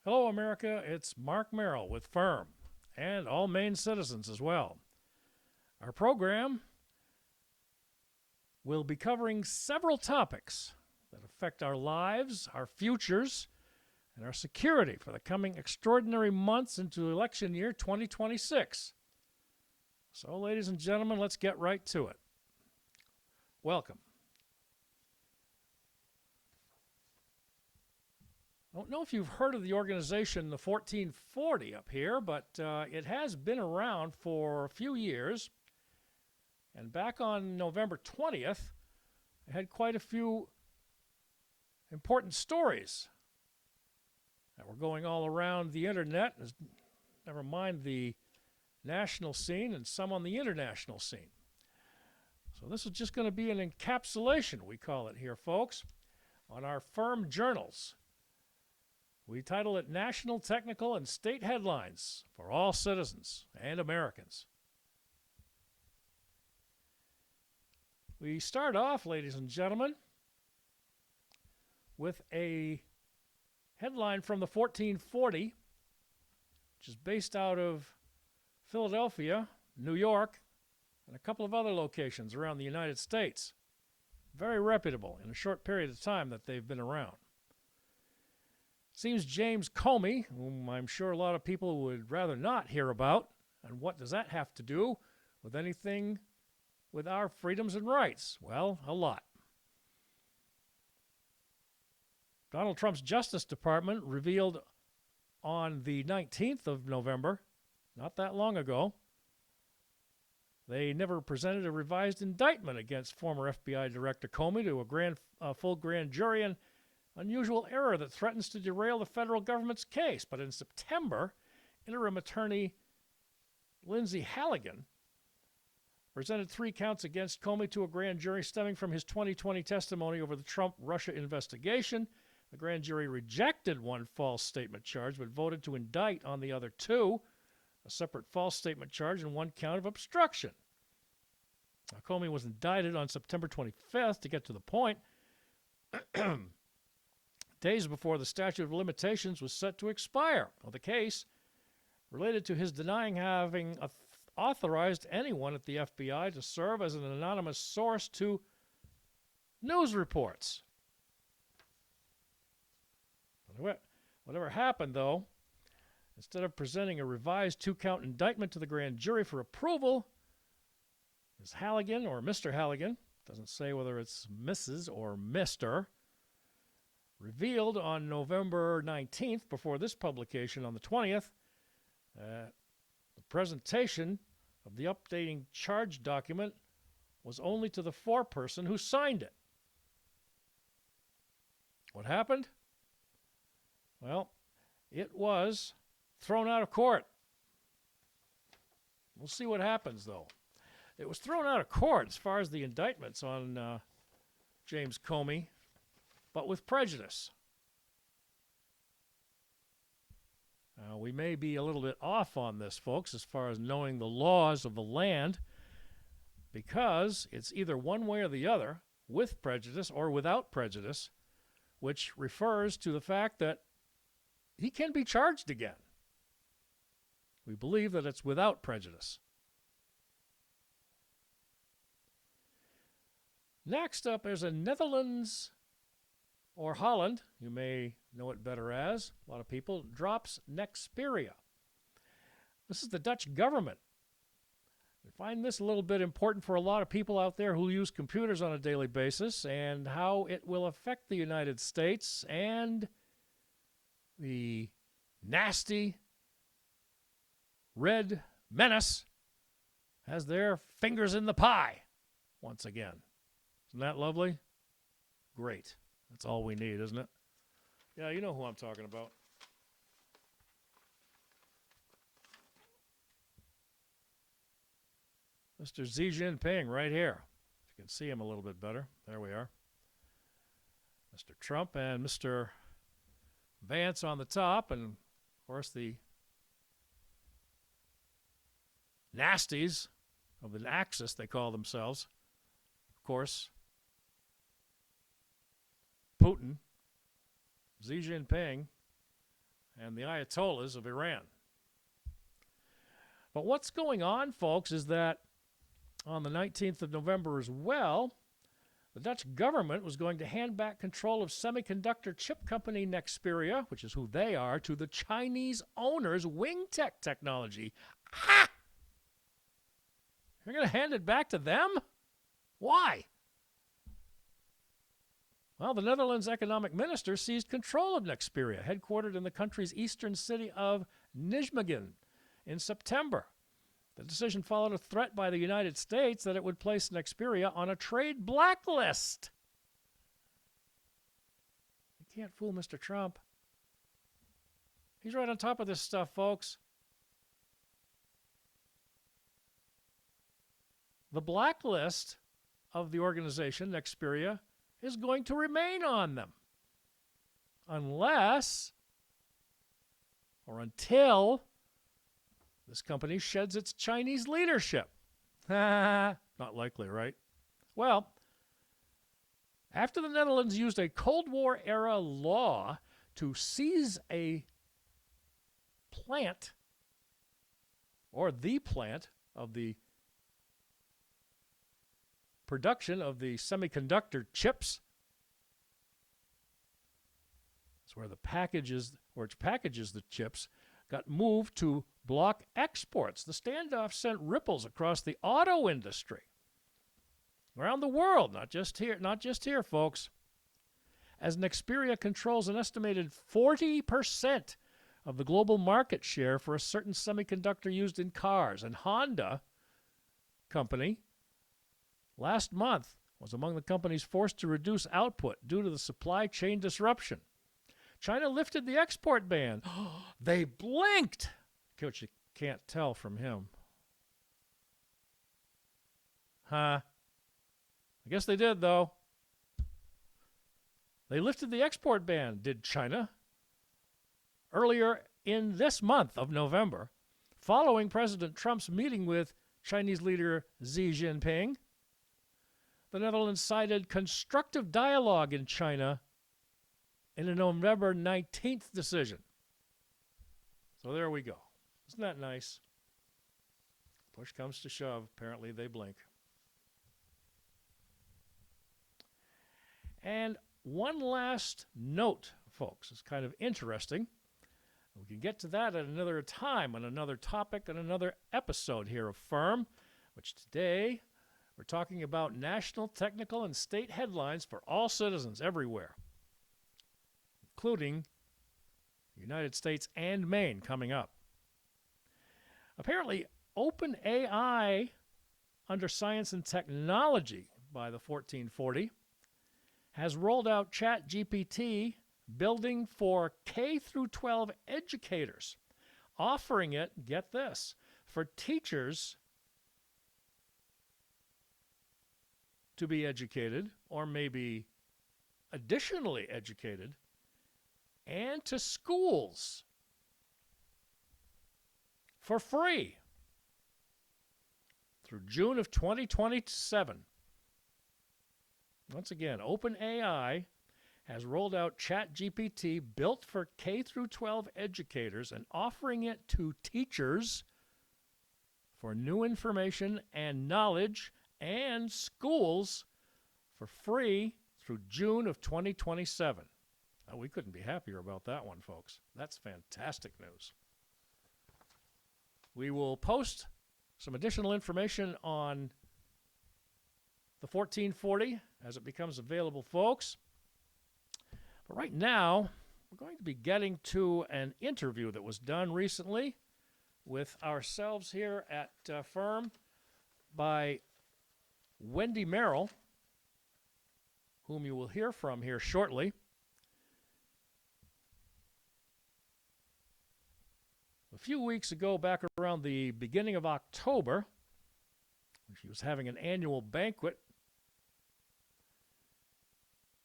Hello, America. It's Mark Merrill with Firm and all Maine citizens as well. Our program will be covering several topics that affect our lives, our futures, and our security for the coming extraordinary months into election year 2026. So, ladies and gentlemen, let's get right to it. Welcome. I don't know if you've heard of the organization, the 1440 up here, but it has been around for a few years. And back on November 20th, it had quite a few important stories that were going all around the internet, never mind the national scene, and some on the international scene. So this is just going to be an encapsulation, we call it here, folks, on our Firm journals. We title it National, Technical, and State Headlines for All Citizens and Americans. We start off, ladies and gentlemen, with a headline from the 1440, which is based out of Philadelphia, New York, and a couple of other locations around the United States. Very reputable in a short period of time that they've been around. Seems James Comey, whom I'm sure a lot of people would rather not hear about, and what does that have to do with anything with our freedoms and rights? Well, a lot. Donald Trump's Justice Department revealed on the 19th of November, not that long ago, they never presented a revised indictment against former FBI Director Comey to a full grand jury, and unusual error that threatens to derail the federal government's case. But in September, interim attorney Lindsay Halligan presented 3 counts against Comey to a grand jury stemming from his 2020 testimony over the Trump-Russia investigation. The grand jury rejected one false statement charge but voted to indict on the other 2, a separate false statement charge and 1 count of obstruction. Now, Comey was indicted on September 25th, to get to the point, days before the statute of limitations was set to expire. Well, the case related to his denying having authorized anyone at the FBI to serve as an anonymous source to news reports. Whatever happened, though, instead of presenting a revised 2-count indictment to the grand jury for approval, Ms. Halligan, or Mr. Halligan, doesn't say whether it's Mrs. or Mr., revealed on November 19th, before this publication on the 20th, the presentation of the updating charge document was only to the foreperson who signed it. What happened? Well, it was thrown out of court. We'll see what happens, though. It was thrown out of court as far as the indictments on James Comey, but with prejudice. We may be a little bit off on this, folks, as far as knowing the laws of the land, because it's either one way or the other, with prejudice or without prejudice, which refers to the fact that he can be charged again. We believe that it's without prejudice. Next up, there's a Netherlands, or Holland, you may know it better as, a lot of people, drops Nexperia. This is the Dutch government. I find this a little bit important for a lot of people out there who use computers on a daily basis, and how it will affect the United States and the nasty red menace has their fingers in the pie once again. Isn't that lovely? Great. That's all we need, isn't it? Yeah, you know who I'm talking about. Mr. Xi Jinping right here. You can see him a little bit better. There we are. Mr. Trump and Mr. Vance on the top, and, of course, the nasties of the Axis, they call themselves. Of course, Putin, Xi Jinping, and the Ayatollahs of Iran. But what's going on, folks, is that on the 19th of November as well, the Dutch government was going to hand back control of semiconductor chip company Nexperia, which is who they are, to the Chinese owners, Wingtech Technology. Ha! You're going to hand it back to them? Why? Well, the Netherlands economic minister seized control of Nexperia, headquartered in the country's eastern city of Nijmegen, in September. The decision followed a threat by the United States that it would place Nexperia on a trade blacklist. You can't fool Mr. Trump. He's right on top of this stuff, folks. The blacklist of the organization, Nexperia, is going to remain on them unless or until this company sheds its Chinese leadership. Not likely, right? Well, after the Netherlands used a Cold War-era law to seize a plant, or the plant, of the production of the semiconductor chips, that's where it packages the chips, got moved to block exports. The standoff sent ripples across the auto industry around the world, not just here, folks. As Nexperia controls an estimated 40% of the global market share for a certain semiconductor used in cars, and Honda company last month was among the companies forced to reduce output due to the supply chain disruption. China lifted the export ban. They blinked. Which you can't tell from him. I guess they did, though. They lifted the export ban, did China, earlier in this month of November, following President Trump's meeting with Chinese leader Xi Jinping. The Netherlands cited constructive dialogue in China in a November 19th decision. So there we go. Isn't that nice? Push comes to shove. Apparently they blink. And one last note, folks. It's kind of interesting. We can get to that at another time, on another topic, on another episode here of Firm, which today we're talking about national, technical, and state headlines for all citizens everywhere, including the United States and Maine coming up. Apparently, OpenAI, under Science and Technology by the 1440, has rolled out ChatGPT building for K-12 educators, offering it, get this, for teachers to be educated, or maybe additionally educated, and to schools for free through June of 2027. Once again, OpenAI has rolled out ChatGPT built for K-12 educators and offering it to teachers for new information and knowledge, and schools for free through June of 2027. Now, we couldn't be happier about that one, folks. That's fantastic news. We will post some additional information on the 1440 as it becomes available, folks. But right now, we're going to be getting to an interview that was done recently with ourselves here at Firm by Wendy Merrill, whom you will hear from here shortly. A few weeks ago, back around the beginning of October, she was having an annual banquet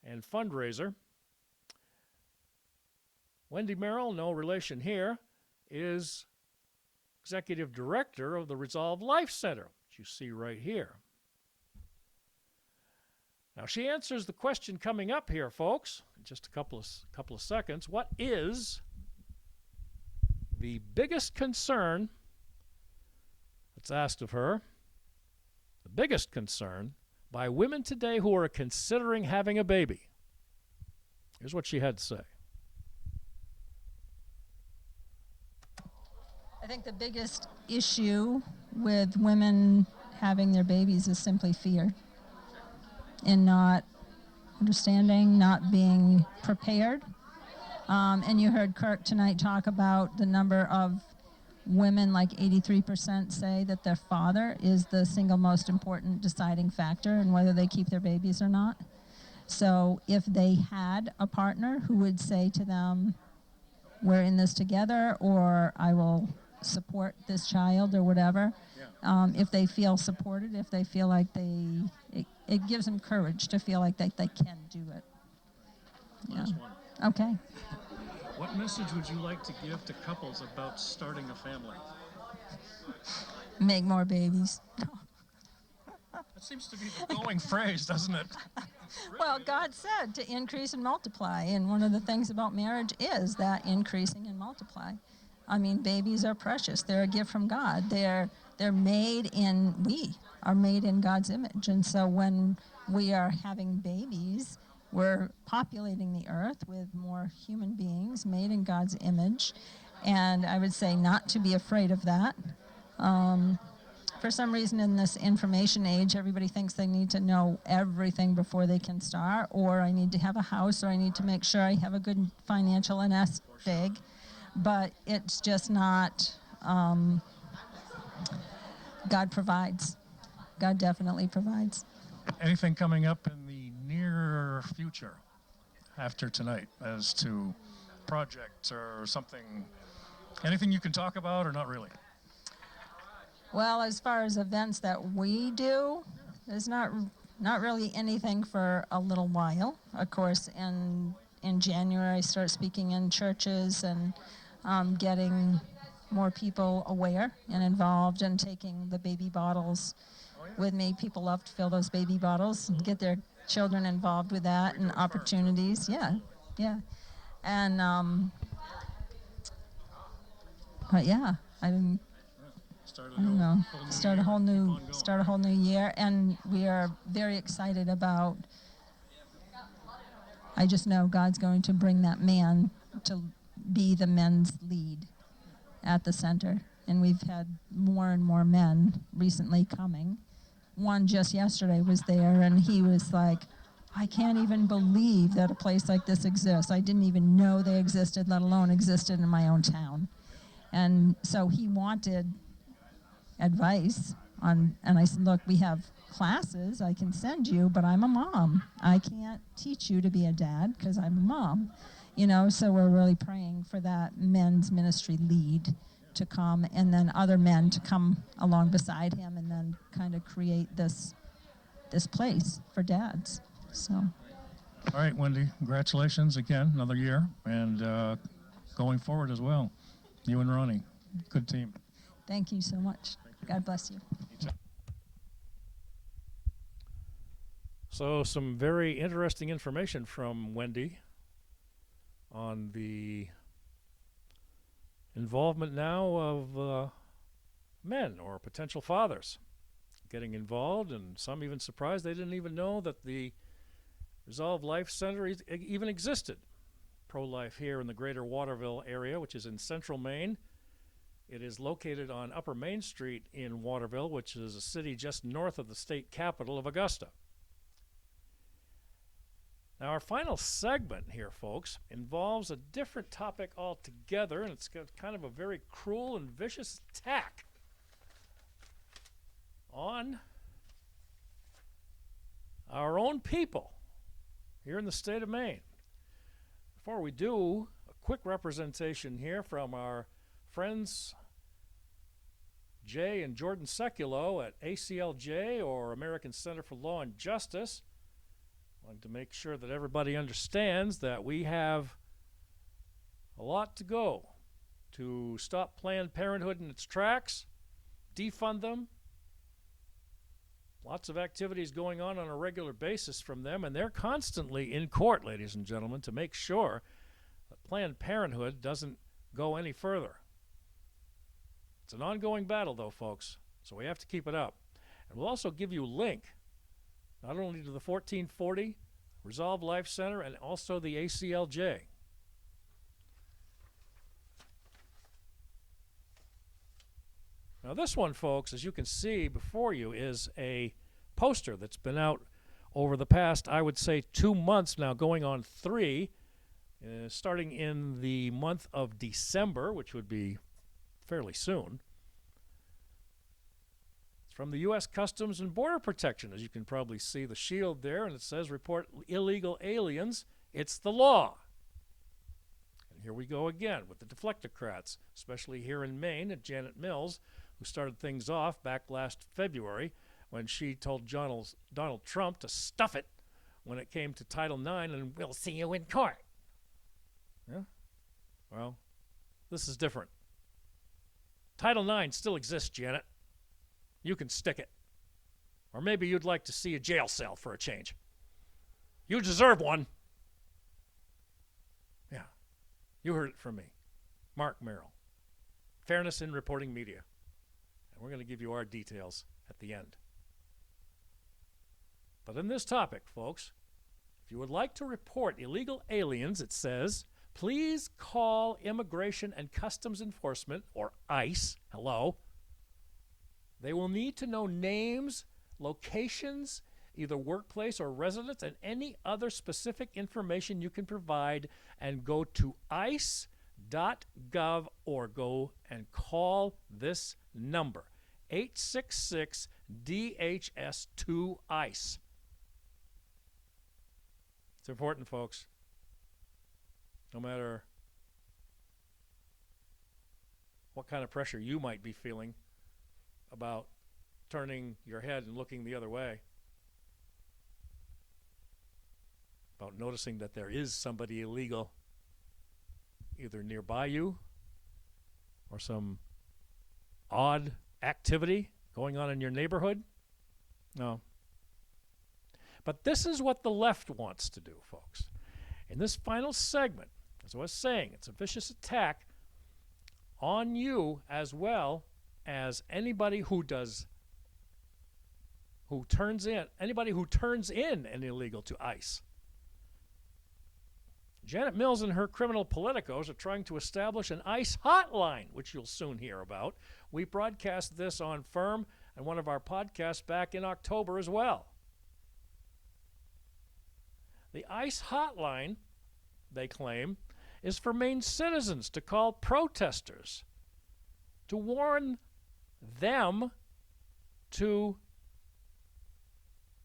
and fundraiser. Wendy Merrill, no relation here, is executive director of the Resolve Life Center, which you see right here. Now, she answers the question coming up here, folks, in just a couple of seconds. What is the biggest concern that's asked of her, the biggest concern by women today who are considering having a baby. Here's what she had to say. I think the biggest issue with women having their babies is simply fear and not understanding, not being prepared. And you heard Kirk tonight talk about the number of women, like 83% say that their father is the single most important deciding factor in whether they keep their babies or not. So if they had a partner who would say to them, we're in this together, or I will support this child or whatever, if they feel supported, if they feel like it gives them courage to feel like they can do it. Last one. Okay. What message would you like to give to couples about starting a family? Make more babies. That seems to be the going phrase, doesn't it? Really? Well, God said to increase and multiply, and one of the things about marriage is that increasing and multiply. I mean, babies are precious. They're a gift from God. We are made in God's image, and so when we are having babies, we're populating the earth with more human beings made in God's image, and I would say not to be afraid of that. For some reason in this information age, everybody thinks they need to know everything before they can start, or I need to have a house, or I need to make sure I have a good financial nest egg. But it's just not, God provides. God definitely provides. Anything coming up in the near future after tonight as to projects or something, anything you can talk about or not really? Well, as far as events that we do, there's not really anything for a little while. Of course, in January, I start speaking in churches and getting more people aware and involved and taking the baby bottles with me. People love to fill those baby bottles and get their children involved with that and opportunities. Yeah. And, but yeah, I don't know. Start a whole new year, and we are very excited about. I just know God's going to bring that man to be the men's lead at the center, and we've had more and more men recently coming. One just yesterday was there, and he was like, I can't even believe that a place like this exists. I didn't even know they existed, let alone existed in my own town. And so he wanted advice on, and I said, look, we have classes I can send you, but I'm a mom. I can't teach you to be a dad because I'm a mom. So we're really praying for that men's ministry lead to come, and then other men to come along beside him, and then kind of create this place for dads. So. All right, Wendy, congratulations again, another year, and going forward as well. You and Ronnie, good team. Thank you so much. God bless you. So some very interesting information from Wendy on the involvement now of men or potential fathers getting involved, and some even surprised they didn't even know that the Resolve Life Center even existed. Pro-life here in the greater Waterville area, which is in central Maine. It is located on Upper Main Street in Waterville, which is a city just north of the state capital of Augusta. Now, our final segment here, folks, involves a different topic altogether, and it's got kind of a very cruel and vicious attack on our own people here in the state of Maine. Before we do, a quick representation here from our friends Jay and Jordan Seculo at ACLJ, or American Center for Law and Justice. I want to make sure that everybody understands that we have a lot to go to stop Planned Parenthood in its tracks, defund them. Lots of activities going on a regular basis from them, and they're constantly in court, ladies and gentlemen, to make sure that Planned Parenthood doesn't go any further. It's an ongoing battle, though, folks, so we have to keep it up. And we'll also give you a link, not only to the 1440 Resolve Life Center and also the ACLJ. Now this one, folks, as you can see before you, is a poster that's been out over the past, I would say, 2 months now, going on 3, starting in the month of December, which would be fairly soon. It's from the U.S. Customs and Border Protection. As you can probably see the shield there, and it says, report illegal aliens, it's the law. And here we go again with the deflectocrats, especially here in Maine at Janet Mills, who started things off back last February when she told Donald Trump to stuff it when it came to Title IX, and we'll see you in court. Yeah? Well, this is different. Title IX still exists, Janet. You can stick it. Or maybe you'd like to see a jail cell for a change. You deserve one. Yeah. You heard it from me. Mark Merrill. Fairness in Reporting Media. And we're going to give you our details at the end. But in this topic, folks, if you would like to report illegal aliens, it says, please call Immigration and Customs Enforcement, or ICE, hello. They will need to know names, locations, either workplace or residence, and any other specific information you can provide, and go to ice.gov or go and call this number, 866-DHS2-ICE. It's important, folks. No matter what kind of pressure you might be feeling about turning your head and looking the other way, about noticing that there is somebody illegal either nearby you or some odd activity going on in your neighborhood. No. But this is what the left wants to do, folks. In this final segment, as I was saying, it's a vicious attack on you as well as anybody who turns in an illegal to ICE. Janet Mills and her criminal politicos are trying to establish an ICE hotline, which you'll soon hear about. We broadcast this on Firm and one of our podcasts back in October as well. The ICE hotline, they claim, is for Maine citizens to call protesters to warn them to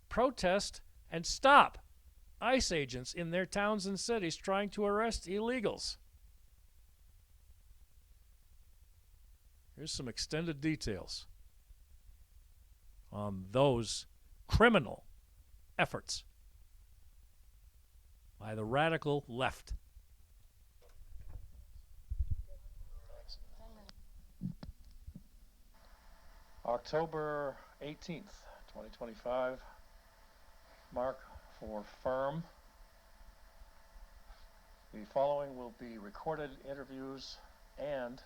protest and stop ICE agents in their towns and cities trying to arrest illegals. Here's some extended details on those criminal efforts by the radical left. October 18th, 2025. Mark for Firm. The following will be recorded interviews and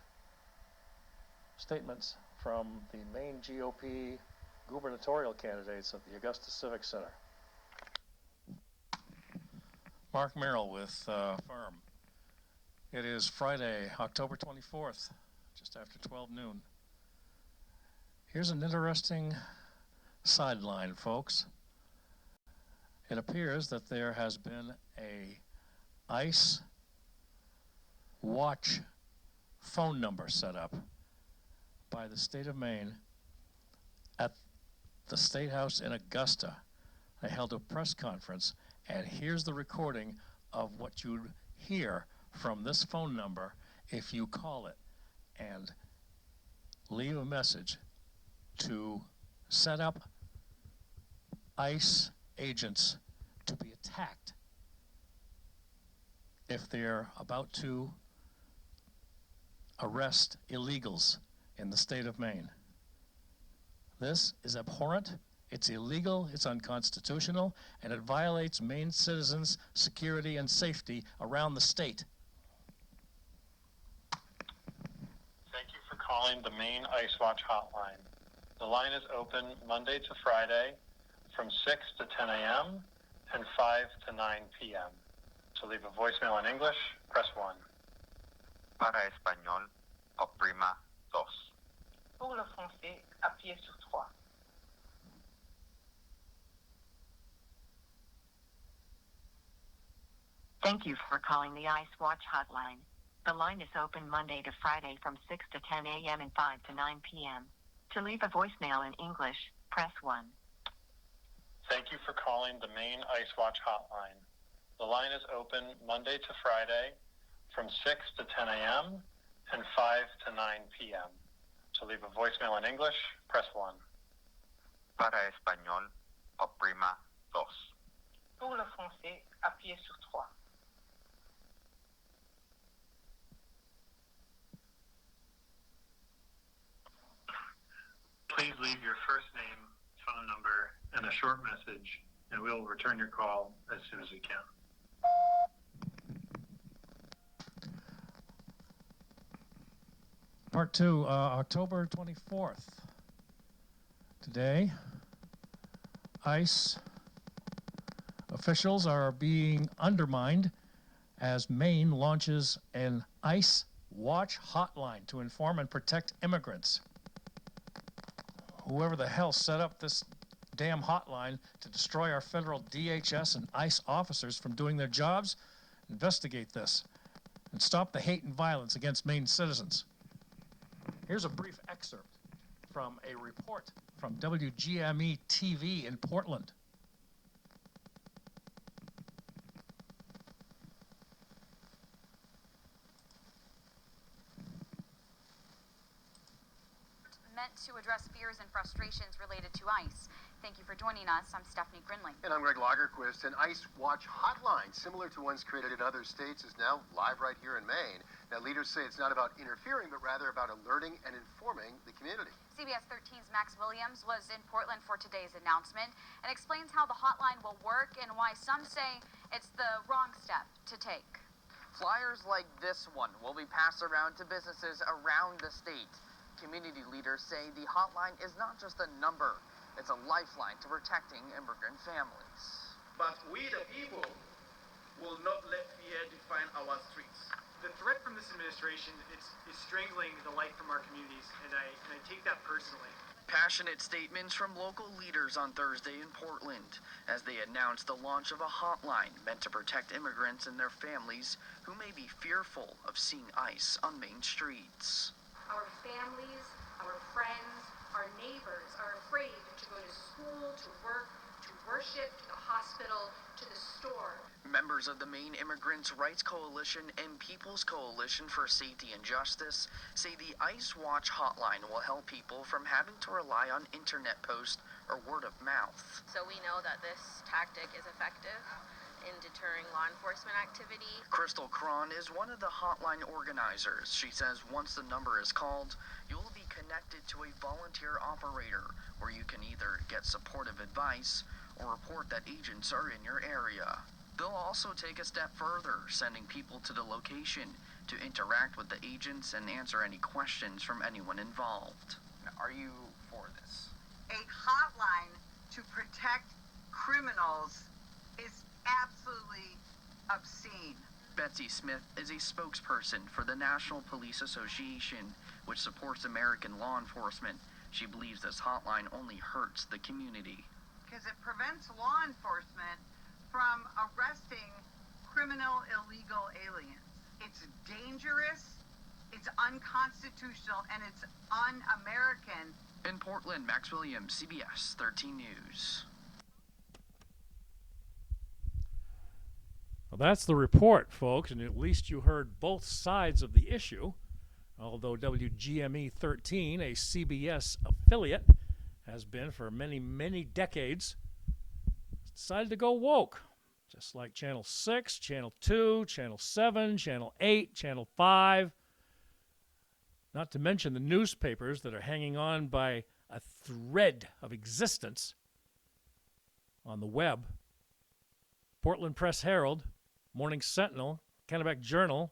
statements from the Maine GOP gubernatorial candidates at the Augusta Civic Center. Mark Merrill with Firm. It is Friday, October 24th, just after 12 noon. Here's an interesting sideline, folks. It appears that there has been a ICE watch phone number set up by the state of Maine at the State House in Augusta. They held a press conference, and here's the recording of what you'd hear from this phone number if you call it and leave a message to set up ICE agents to be attacked if they're about to arrest illegals in the state of Maine. This is abhorrent, it's illegal, it's unconstitutional, and it violates Maine citizens' security and safety around the state. Thank you for calling calling the Maine Ice Watch hotline. The line is open Monday to Friday from 6 to 10 a.m. and 5 to 9 p.m. To leave a voicemail in English, press 1. Para español, oprima 2. Pour le français, appuyez sur 3. Thank you for calling the Ice Watch hotline. The line is open Monday to Friday from 6 to 10 a.m. and 5 to 9 p.m. To leave a voicemail in English, press 1. Thank you for calling the Maine Ice Watch hotline. The line is open Monday to Friday from 6 to 10 a.m. and 5 to 9 p.m. To leave a voicemail in English, press 1. Para español, oprima 2. Pour le français, appuyez sur 3. Please leave your first name, phone number, and a short message, and we'll return your call as soon as we can. Part 2, October 24th. Today, ICE officials are being undermined as Maine launches an ICE Watch hotline to inform and protect immigrants. Whoever the hell set up this damn hotline to destroy our federal DHS and ICE officers from doing their jobs, investigate this and stop the hate and violence against Maine citizens. Here's a brief excerpt from a report from WGME TV in Portland. Meant to address fears and frustrations related to ICE. Thank you for joining us. I'm Stephanie Grinling. And I'm Greg Lagerquist. An ICE Watch hotline, similar to ones created in other states, is now live right here in Maine. Now, leaders say it's not about interfering, but rather about alerting and informing the community. CBS 13's Max Williams was in Portland for today's announcement and explains how the hotline will work and why some say it's the wrong step to take. Flyers like this one will be passed around to businesses around the state. Community leaders say the hotline is not just a number, it's a lifeline to protecting immigrant families. But we, the people, will not let fear define our streets. The threat from this administration is strangling the life from our communities, and I take that personally. Passionate statements from local leaders on Thursday in Portland as they announced the launch of a hotline meant to protect immigrants and their families who may be fearful of seeing ICE on Main streets. Our families, our friends, our neighbors are afraid to go to school, to work, to worship, to the hospital, to the store. Members of the Maine Immigrants' Rights Coalition and People's Coalition for Safety and Justice say the ICE Watch hotline will help people from having to rely on internet posts or word of mouth. So we know that this tactic is effective in deterring law enforcement activity. Crystal Cron is one of the hotline organizers. She says once the number is called, you will be connected to a volunteer operator where you can either get supportive advice or report that agents are in your area. They'll also take a step further, sending people to the location to interact with the agents and answer any questions from anyone involved. Are you for this? A hotline to protect criminals is absolutely obscene. Betsy Smith is a spokesperson for the National Police Association, which supports American law enforcement. She believes this hotline only hurts the community. Because it prevents law enforcement from arresting criminal illegal aliens. It's dangerous, it's unconstitutional, and it's un-American. In Portland, Max Williams, CBS 13 News. Well, that's the report, folks, and at least you heard both sides of the issue. Although WGME 13, a CBS affiliate, has been for many, many decades, decided to go woke. Just like Channel 6, Channel 2, Channel 7, Channel 8, Channel 5. Not to mention the newspapers that are hanging on by a thread of existence on the web. Portland Press-Herald, Morning Sentinel, Kennebec Journal,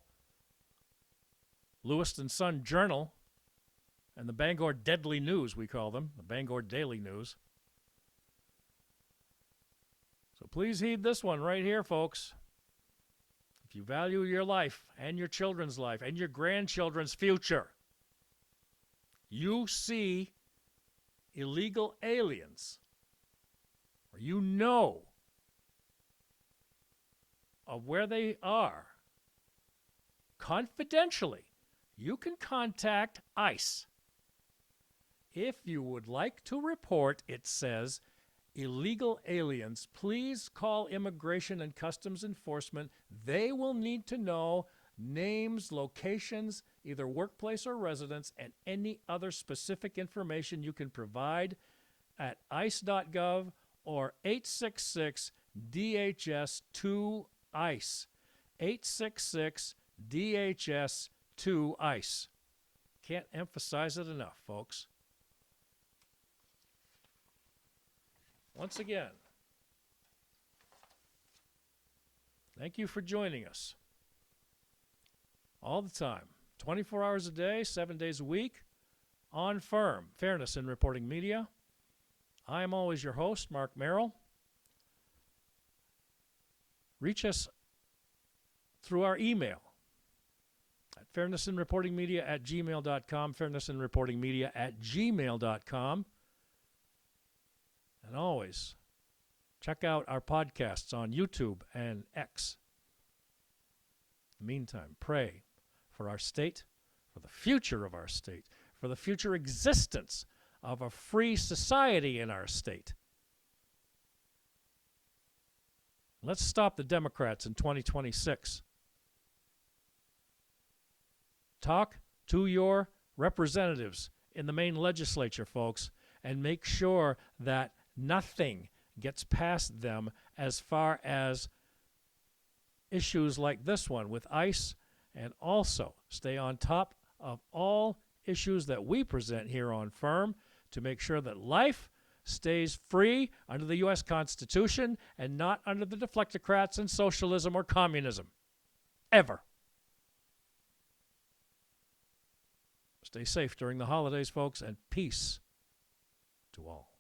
Lewiston Sun Journal, and the Bangor Deadly News, we call them, the Bangor Daily News. So please heed this one right here, folks. If you value your life and your children's life and your grandchildren's future, you see illegal aliens, or you know of where they are, confidentially, you can contact ICE. If you would like to report, it says, illegal aliens, please call Immigration and Customs Enforcement. They will need to know names, locations, either workplace or residence, and any other specific information you can provide at ice.gov or 866-DHS-2-ICE. 866-DHS-2-ICE. Can't emphasize it enough, folks. Once again, thank you for joining us. All the time, 24 hours a day, 7 days a week, on Firm, Fairness in Reporting Media. I am always your host, Mark Merrill. Reach us through our email at fairnessinreportingmedia@gmail.com, fairnessinreportingmedia@gmail.com. And always check out our podcasts on YouTube and X. In the meantime, pray for our state, for the future of our state, for the future existence of a free society in our state. Let's stop the Democrats in 2026. Talk to your representatives in the Maine legislature, folks, and make sure that nothing gets past them as far as issues like this one with ICE, and also stay on top of all issues that we present here on Firm to make sure that life stays free under the U.S. Constitution and not under the deflectocrats and socialism or communism. Ever. Stay safe during the holidays, folks, and peace to all.